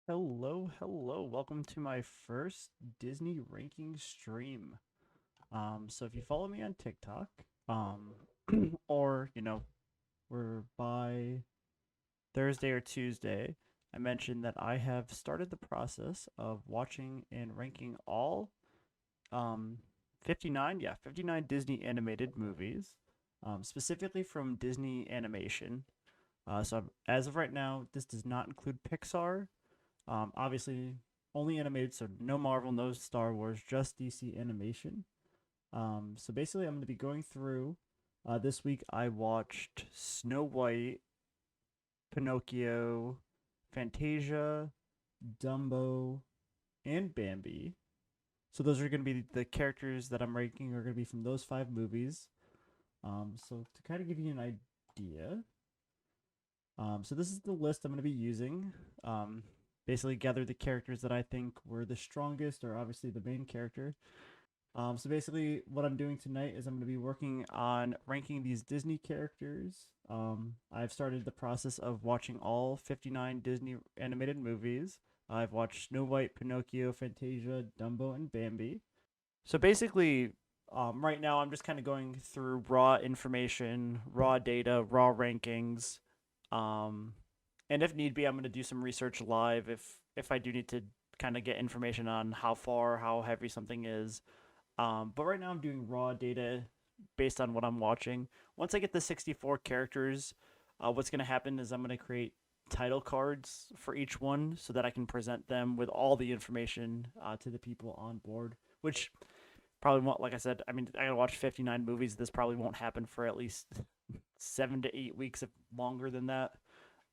Hello. Welcome to my first Disney ranking stream. So if you follow me on TikTok, or we're by Thursday or Tuesday, I mentioned that I have started the process of watching and ranking all um 59 Disney animated movies, specifically from Disney Animation. As of right now, this does not include Pixar. Obviously, only animated, so no Marvel, no Star Wars, just DC animation. So basically, I'm going to be going through. This week, I watched Snow White, Pinocchio, Fantasia, Dumbo, and Bambi. So those are going to be the characters that I'm ranking are going to be from those five movies. So to kind of give you an idea, so this is the list I'm going to be using. Basically, gather the characters that I think were the strongest, or obviously the main character. So basically, what I'm doing tonight is I'm going to be working on ranking these Disney characters. I've started the process of watching all 59 Disney animated movies. I've watched Snow White, Pinocchio, Fantasia, Dumbo, and Bambi. So basically, right now I'm just kind of going through raw information, raw data, raw rankings, um, and if need be, I'm going to do some research live if I do need to kind of get information on how far, how heavy something is. But right now I'm doing raw data based on what I'm watching. Once I get the 64 characters, what's going to happen is I'm going to create title cards for each one so that I can present them with all the information to the people on board, which probably won't, like I said, I mean, I gotta watch 59 movies. This probably won't happen for at least 7 to 8 weeks, if longer than that.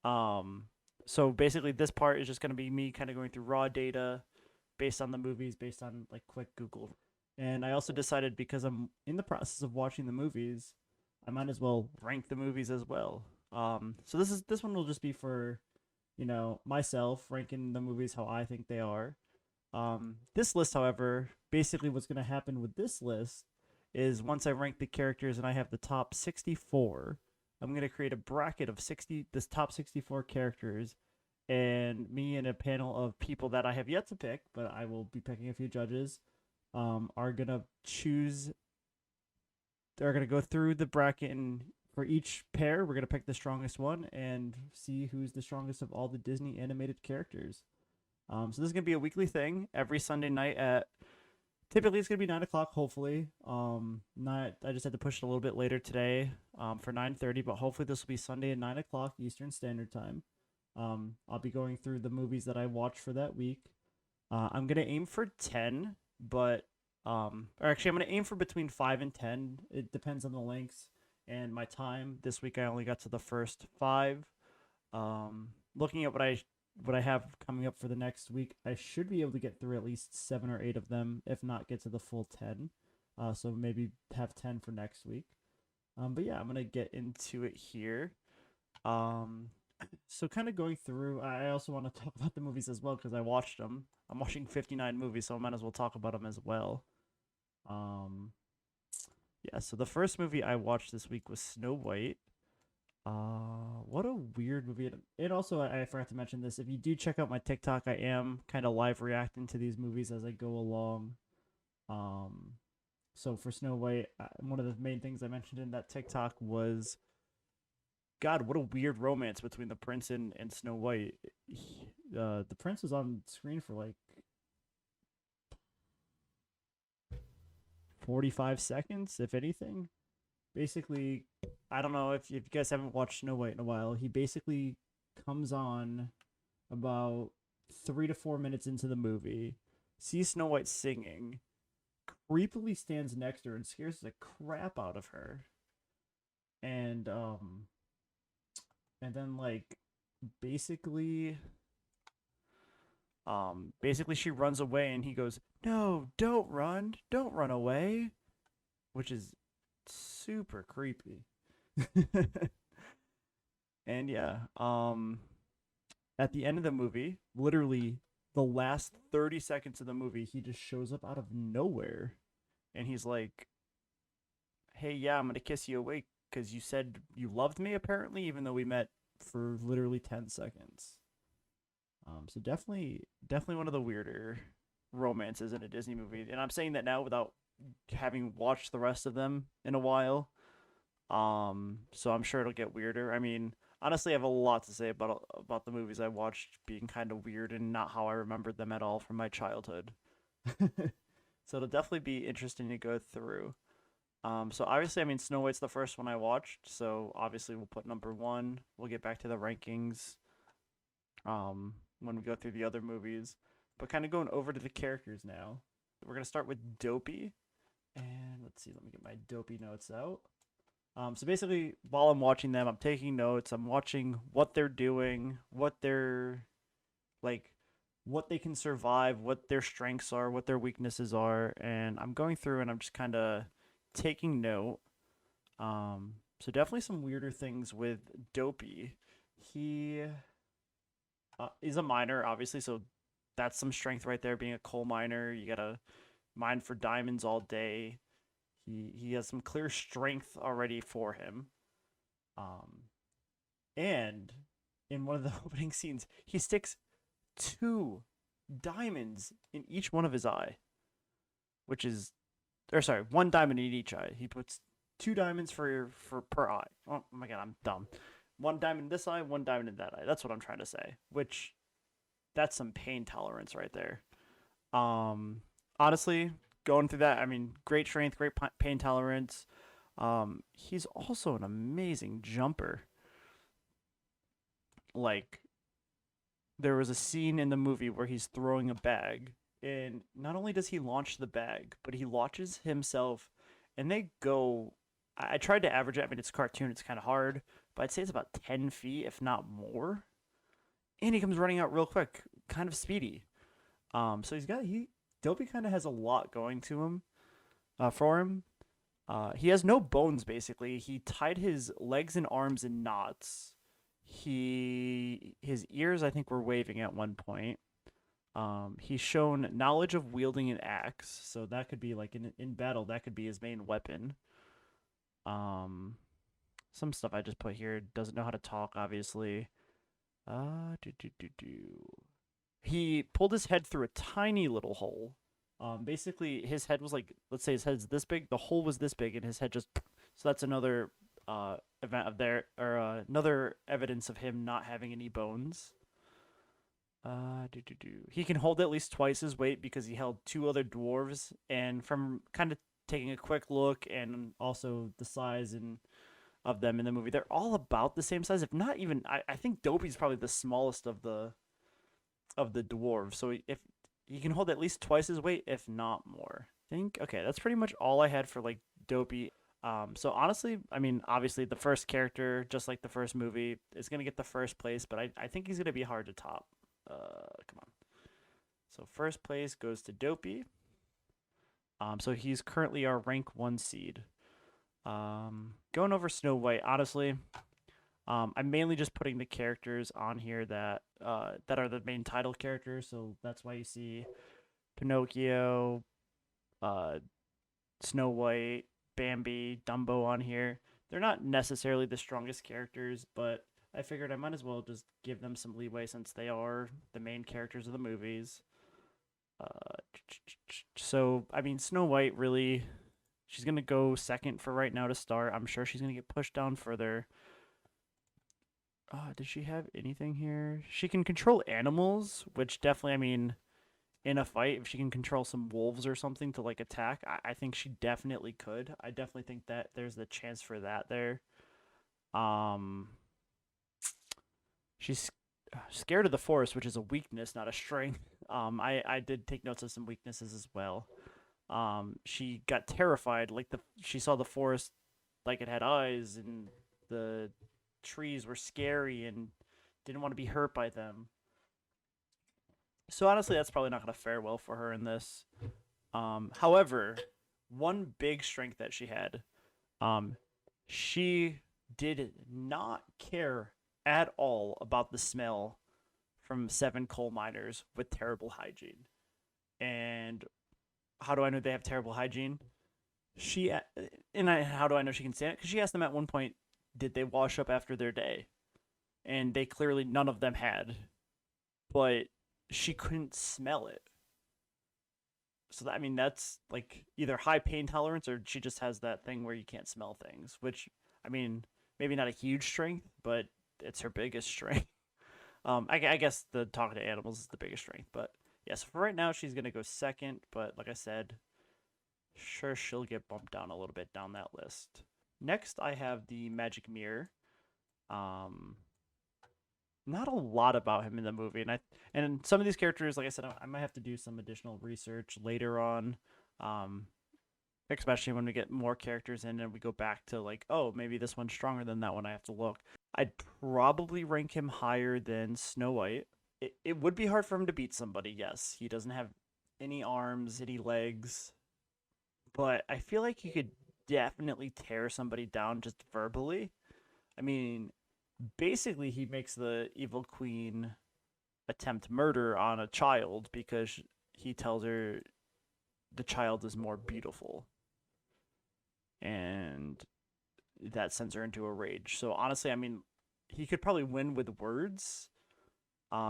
Um, so basically, this part is just gonna be me kind of going through raw data based on the movies, based on like quick Google. And I also decided because I'm in the process of watching the movies, I might as well rank the movies as well. So this one will just be for myself ranking the movies how I think they are. This list, however, basically what's going to happen with this list is once I rank the characters and I have the top 64, I'm going to create a bracket of this top 64 characters, and me and a panel of people that I have yet to pick, but I will be picking a few judges, are going to choose, they're going to go through the bracket, and for each pair, we're going to pick the strongest one and see who's the strongest of all the Disney animated characters. So this is gonna be a weekly thing every Sunday night at typically it's gonna be 9 o'clock. Hopefully, not I just had to push it a little bit later today for 9:30, but hopefully this will be Sunday at 9 o'clock Eastern Standard Time. I'll be going through the movies that I watched for that week. I'm gonna aim for 10, but or actually I'm gonna aim for between 5 and 10. It depends on the lengths and my time. This week I only got to the first five. Looking at what I have coming up for the next week, I should be able to get through at least 7 or 8 of them, if not get to the full 10. So maybe have 10 for next week. But yeah, I'm gonna get into it here. Um, so kind of going through, I also want to talk about the movies as well because I watched them. I'm watching 59 movies, so I might as well talk about them as well. Um, yeah. So the first movie I watched this week was Snow White. What a weird movie. And also, I forgot to mention this. If you do check out my TikTok, I am kind of live reacting to these movies as I go along. Um, so for Snow White, one of the main things I mentioned in that TikTok was, God, what a weird romance between the prince and Snow White. The prince was on screen for like 45 seconds, if anything. Basically, I don't know if you guys haven't watched Snow White in a while. He basically comes on about 3 to 4 minutes into the movie, sees Snow White singing, creepily stands next to her and scares the crap out of her, and then like basically basically she runs away and he goes, "No, don't run away," which is super creepy. And yeah, at the end of the movie, literally the last 30 seconds of the movie, he just shows up out of nowhere and he's like, "Hey, yeah, I'm going to kiss you awake because you said you loved me, apparently, even though we met for literally 10 seconds." So definitely one of the weirder romances in a Disney movie, and I'm saying that now without having watched the rest of them in a while. So I'm sure it'll get weirder. I mean, honestly, I have a lot to say about the movies I watched being kind of weird and not how I remembered them at all from my childhood. So it'll definitely be interesting to go through. So obviously, I mean, Snow White's the first one I watched, so obviously we'll put number one. We'll get back to the rankings when we go through the other movies. But kind of going over to the characters now. We're gonna start with Dopey, and let's see. Let me get my Dopey notes out. So basically, while I'm watching them, I'm taking notes. I'm watching what they're doing, what they're like, what they can survive, what their strengths are, what their weaknesses are, and I'm going through and I'm just kind of taking note. So definitely some weirder things with Dopey. He is a miner, obviously, so that's some strength right there. Being a coal miner, you gotta mine for diamonds all day. He has some clear strength already for him. Um, and in one of the opening scenes, he sticks two diamonds in each one of his eye, which is, or sorry, one diamond in each eye. He puts two diamonds for per eye. Oh my god, I'm dumb. One diamond in this eye, one diamond in that eye. That's what I'm trying to say. Which that's some pain tolerance right there. Honestly, going through that, I mean, great strength, great pain tolerance. He's also an amazing jumper. Like there was a scene in the movie where he's throwing a bag, and not only does he launch the bag, but he launches himself, and they go. I tried to average it. I mean, it's a cartoon; it's kind of hard, but I'd say it's about 10 feet, if not more. And he comes running out real quick, kind of speedy. So he Dopey kind of has a lot going to him, for him. He has no bones basically. He tied his legs and arms in knots. His ears I think were waving at one point. He's shown knowledge of wielding an axe, so that could be like in battle that could be his main weapon. Um, some stuff I just put here doesn't know how to talk obviously. Do. He pulled his head through a tiny little hole. Basically, his head was like, let's say his head's this big, the hole was this big, and his head just. So that's another event of there, or another evidence of him not having any bones. He can hold at least twice his weight because he held two other dwarves, and from kind of taking a quick look and also the size and of them in the movie, they're all about the same size, if not even. I think Dopey's probably the smallest of the dwarves. So if he can hold at least twice his weight, if not more. I think okay, that's pretty much all I had for like Dopey. So honestly, I mean, obviously the first character, just like the first movie, is gonna get the first place, but I think he's gonna be hard to top. Come on. So first place goes to Dopey. So he's currently our rank one seed. Going over Snow White, honestly, I'm mainly just putting the characters on here that are the main title characters. So that's why you see Pinocchio, uh, Snow White, Bambi, Dumbo on here. They're not necessarily the strongest characters, but I figured I might as well just give them some leeway since they are the main characters of the movies. Uh, so I mean, Snow White really, she's gonna go second for right now to start. I'm sure she's gonna get pushed down further. Does she have anything here? She can control animals, which definitely, I mean, in a fight, if she can control some wolves or something to like attack, I think she definitely could. I definitely think that there's the chance for that there. Um, she's scared of the forest, which is a weakness, not a strength. I did take notes of some weaknesses as well. She got terrified, like she saw the forest like it had eyes and the trees were scary and didn't want to be hurt by them. So honestly, that's probably not going to fare well for her in this. However, one big strength that she had, um, she did not care at all about the smell from seven coal miners with terrible hygiene. And how do I know they have terrible hygiene? She how do I know she can stand it? Because she asked them at one point, did they wash up after their day? And they clearly none of them had. but she couldn't smell it. So that, I mean, that's like either high pain tolerance or she just has that thing where you can't smell things. Which, I mean, maybe not a huge strength, but it's her biggest strength. I guess the talking to animals is the biggest strength, but yeah. So for right now, she's gonna go second. But like I said, sure she'll get bumped down a little bit down that list. Next, I have the magic mirror. Um, Not a lot about him in the movie, and some of these characters, like I said, I might have to do some additional research later on, um, especially when we get more characters in and we go back to like, oh, maybe this one's stronger than that one. I have to look. I'd probably rank him higher than Snow White. It would be hard for him to beat somebody. Yes, he doesn't have any arms, any legs, but I feel like he could definitely tear somebody down just verbally. I mean, basically he makes the evil queen attempt murder on a child because he tells her the child is more beautiful, and that sends her into a rage. So honestly, I mean, he could probably win with words.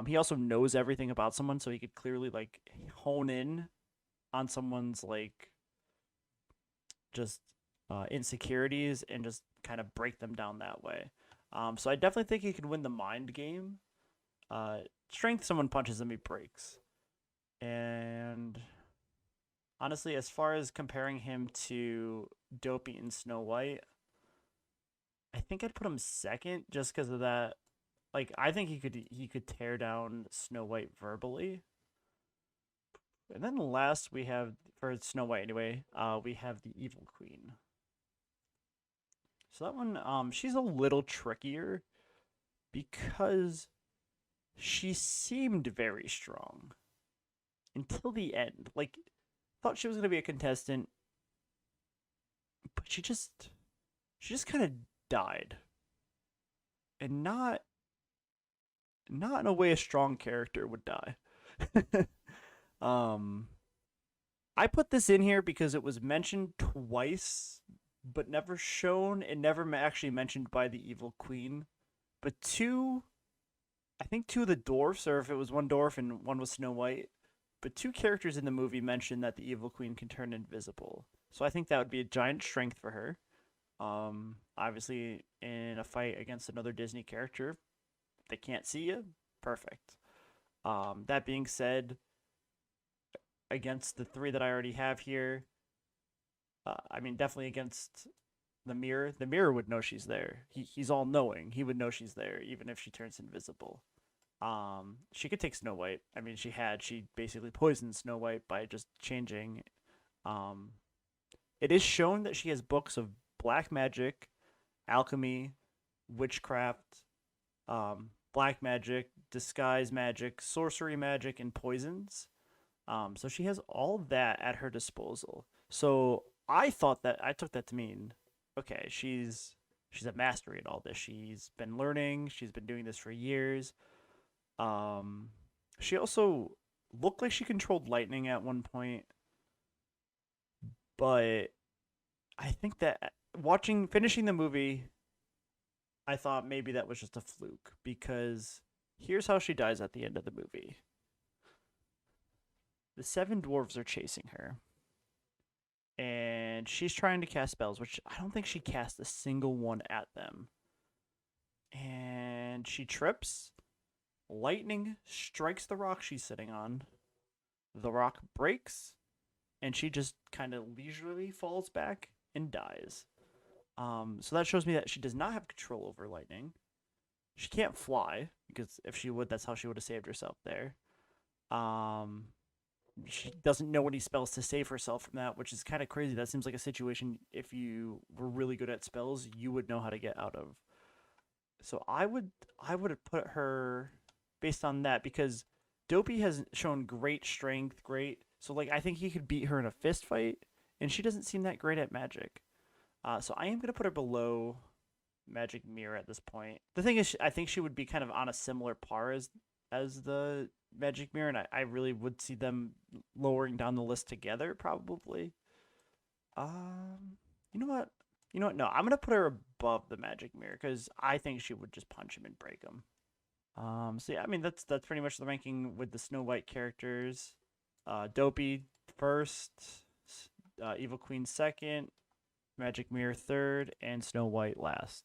He also knows everything about someone, so he could clearly like hone in on someone's like just insecurities and just kind of break them down that way. So I definitely think he could win the mind game. Uh, Strength, someone punches him, he breaks. And honestly, as far as comparing him to Dopey and Snow White, I think I'd put him second just because of that. Like, I think he could tear down Snow White verbally. And then last we have for Snow White anyway, we have the Evil Queen. So that one, she's a little trickier because she seemed very strong until the end. Like, thought she was gonna be a contestant, but she just kind of died, and not in a way a strong character would die. um, I put this in here because it was mentioned twice, but never shown and never actually mentioned by the evil queen. But I think two of the dwarfs, or if it was one dwarf and one was Snow White, but two characters in the movie mentioned that the evil queen can turn invisible. So I think that would be a giant strength for her. Obviously, in a fight against another Disney character, they can't see you. Perfect. That being said, against the three that I already have here, I mean, definitely against the mirror. The mirror would know she's there. He's all knowing. He would know she's there, even if she turns invisible. She could take Snow White. I mean, she basically poisoned Snow White by just changing. Um, it is shown that she has books of black magic, alchemy, witchcraft, black magic, disguise magic, sorcery magic, and poisons. So she has all that at her disposal. So I took that to mean, okay, she's a mastery at all this. She's been learning. She's been doing this for years. Um, she also looked like she controlled lightning at one point, but I think that finishing the movie, I thought maybe that was just a fluke because here's how she dies at the end of the movie. The seven dwarves are chasing her, and she's trying to cast spells, which I don't think she cast a single one at them. And she trips, lightning strikes the rock she's sitting on, the rock breaks, and she just kind of leisurely falls back and dies. So that shows me that she does not have control over lightning. She can't fly because if she would, that's how she would have saved herself there. Um, she doesn't know any spells to save herself from that, which is kind of crazy. That seems like a situation if you were really good at spells, you would know how to get out of. So I would have put her based on that because Dopey has shown great strength, great. So like I think he could beat her in a fist fight, and she doesn't seem that great at magic. So I am gonna put her below Magic Mirror at this point. The thing is, I think she would be kind of on a similar par as the Magic Mirror, and I really would see them lowering down the list together probably. Um, you know what? You know what? No, I'm gonna put her above the Magic Mirror because I think she would just punch him and break him. So yeah, I mean that's pretty much the ranking with the Snow White characters. Dopey first, Evil Queen second, Magic Mirror third, and Snow White last.